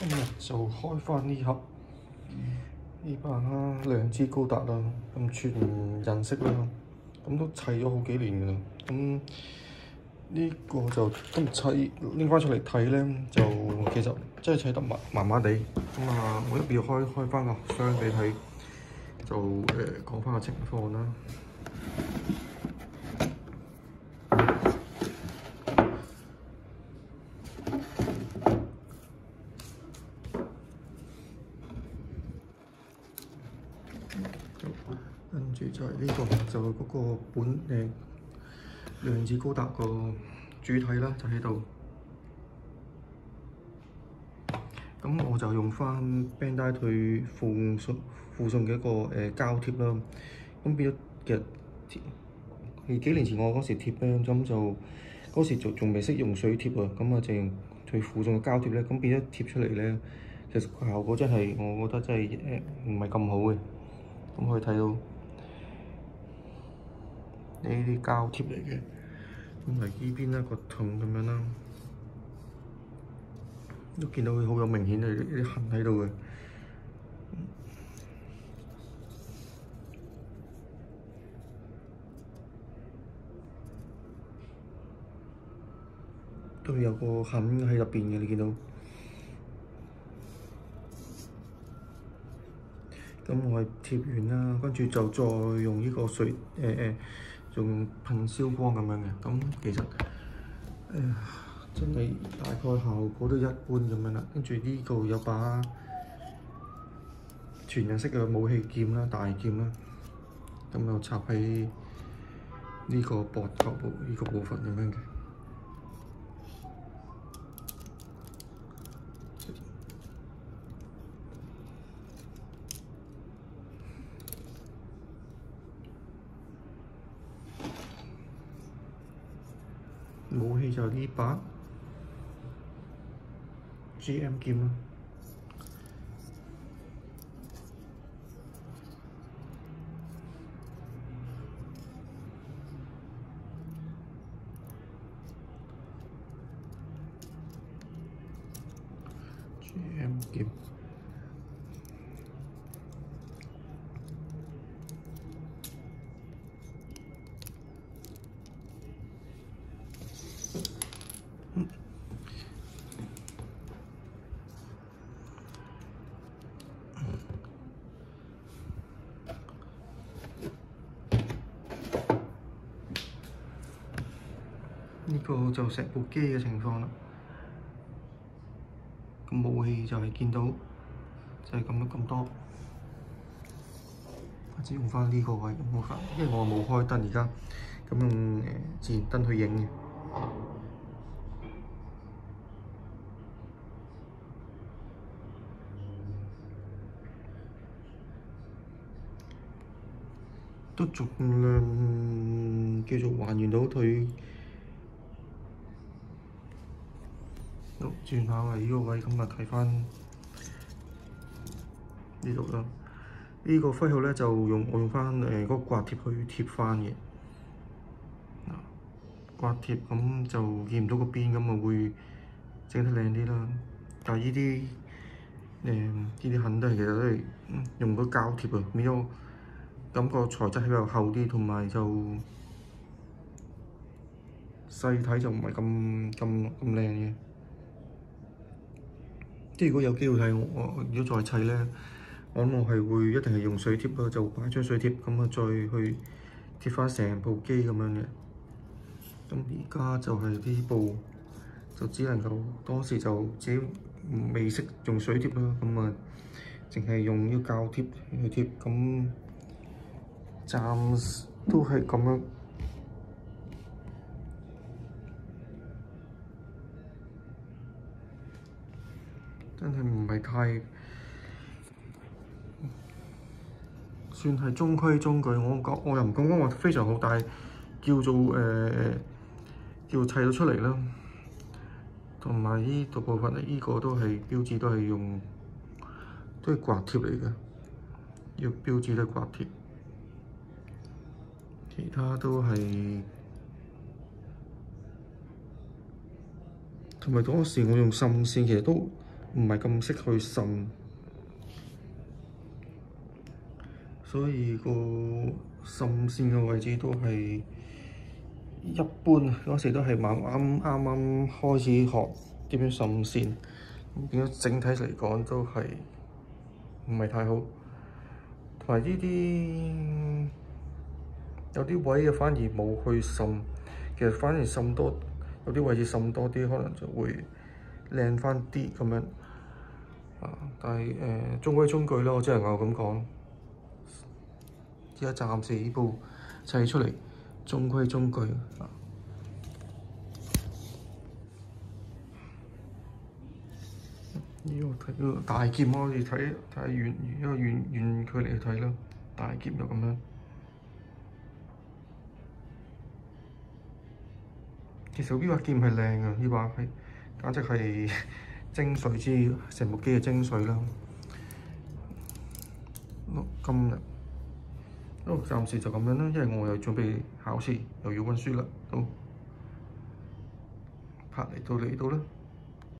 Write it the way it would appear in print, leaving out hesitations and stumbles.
今日就開翻呢盒呢把良知高達啦，咁全人色啦，咁都砌咗好幾年㗎啦。咁呢個就今日砌拎翻出嚟睇咧，就其實真係砌得麻麻地。咁啊，我一邊開翻個箱俾你睇，就講翻個情況啦。跟住就係呢個，就係嗰個本量子高達個主體啦，就喺度。咁我就用翻 Bandai 佢附送嘅一個膠貼啦。咁變咗其實幾年前我嗰時貼咧，咁就嗰時仲未識用水貼啊。咁啊，就用佢附送嘅膠貼咧，咁變咗貼出嚟咧，其實個效果真係我覺得真係唔係咁好嘅。咁可以睇到呢啲膠貼嚟嘅，咁嚟呢邊咧個盾咁樣啦，都見到佢好有明顯嘅啲痕喺度嘅。都有個痕喺入邊嘅，你見到。咁我係貼完啦，跟住就再用呢個水用噴燒光咁樣嘅。咁其實真係大概效果都一般咁樣啦。跟住呢度有把全人式嘅武器劍啦，大劍啦，咁就插喺呢個膊頭呢個部分咁樣嘅。武器就係呢把 GM 劍啦。GM 劍。呢個就成部機嘅情況啦。咁武器就係見到就係咁多。我只用翻呢個位咁好，因為我冇開燈而家，咁用自然燈去影嘅。都盡量叫做還原到佢。好，轉下嚟呢個位，咁啊睇翻呢度啦。呢個徽號咧就我用翻嗰個刮貼去貼翻嘅。刮貼咁就見唔到個邊，咁啊會整得靚啲啦。但係呢啲痕都係其實都係用嗰膠貼啊，變咗感覺材質係比較厚啲，同埋就細睇就唔係咁靚嘅。即係如果有機會睇我如果再砌咧，我諗我係會一定係用水貼咯，就擺張水貼咁啊，再去貼翻成部機咁樣嘅。咁而家就係呢部就只能夠當時就自己未識用水貼啦，咁啊淨係用呢個膠貼去貼，咁暫時都係咁樣。真係唔係太算係中規中矩，我又唔敢講話非常好，但係叫做砌到出嚟啦。同埋呢度部分呢個都係標誌，都係刮貼嚟嘅，呢個標誌都係刮貼，其他都係。同埋嗰時我用滲線，其實都唔係咁識去滲，所以個滲線嘅位置都係一般。嗰時都係啱啱開始學點樣滲線，咁變咗整體嚟講都係唔係太好。同埋呢啲有啲位反而冇去滲，其實反而滲多，有啲位置滲多啲，可能就會靚返啲咁樣。但係中規中矩咯，我只能夠咁講。而家暫時呢部砌出嚟中規中矩。呢個睇大劍，我哋睇遠距離去睇啦。大劍就咁樣。其實呢把劍係靚嘅，呢把係簡直係精髓之成部機嘅精髓啦。今日暫時就咁樣啦，因為我又準備考試，又要溫書啦。好，拍嚟到啦。